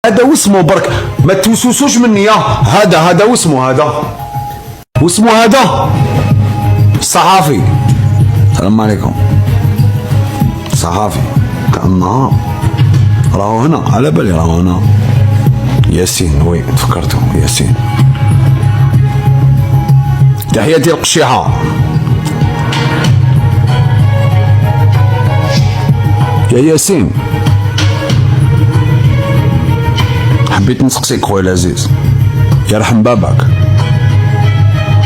هذا واسمه برك، ما توسوسوش مني. هذا واسمه هذا الصحافي. السلام عليكم. صحافي كأنها راهو هنا، على بالي راهو هنا. ياسين، وي تفكرته ياسين. تحياتي القشيحة. يا ياسين، حبيت نسقسيك خويا العزيز، يرحم باباك،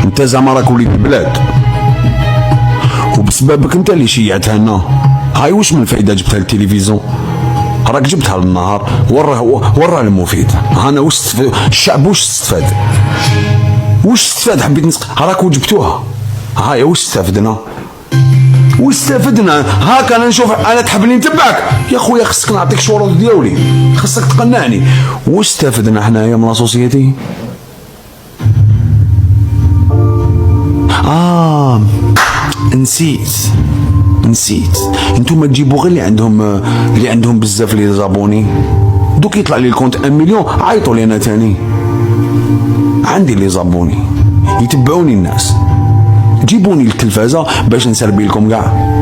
انت زعما راك وليد البلاد، وبسببك انت اللي شيعتها لنا. هاي واش من فايده جبتها للتلفزيون؟ راك جبتها للنهار، وراه المفيد. انا واش الشعب واش استفاد؟ حبيت راكو جبتوها. هاي واش استفدنا؟ هاك انا نشوف، انا تحبني نتبعك يا خويا، خصك نعطيك شروط ديالي، خصك تقنعني. واش استفدنا حنايا من لاسوسيتي؟ نسيت. انتوما تجيبوا غير اللي عندهم بزاف لي زابوني. دوك يطلع لي الكونت 1 مليون، عيطوا لي انا تاني. عندي لي زابوني يتبعوني الناس، جيبوني للتلفازه باش نسربي لكم كاع.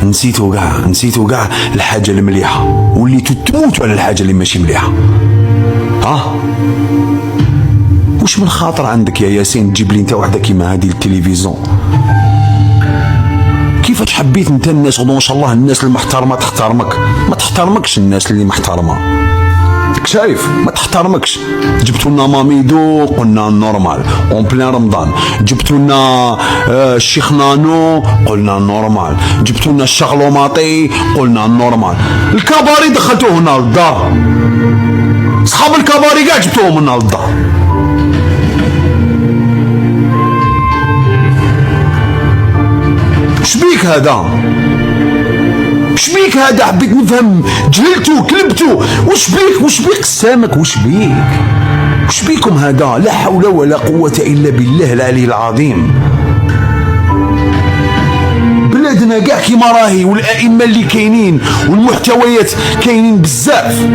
نسيتو كاع الحاجه المليحه، وليتو تموتوا على الحاجه اللي ماشي مليحه. واش من خاطر عندك يا ياسين تجيب لي انت وحده كيما هذه التلفزيون؟ كيفاش حبيت انت الناس ما شاء الله، الناس المحترمه تحترمك، ما تحترمكش الناس اللي محترمه. شايف؟ ما تحترمكش. جبتوا لنا ماميدو قلنا نورمال اون بلان رمضان، جبتوا لنا الشيخ نانو قلنا نورمال، جبتوا لنا الشغلوماطي قلنا نورمال. الكباري دخلتوه هنا للدار، صحاب الكباري كاع جبتوهم هنا للدار. شبيك هذا؟ حبيت نفهم، جللتو كلبتو. وش بيك سامك؟ وش بيكم هذا؟ لا حول ولا قوة إلا بالله العلي العظيم. بلادنا كاع كيما راهي، والأئمة اللي كاينين والمحتويات كاينين بزاف.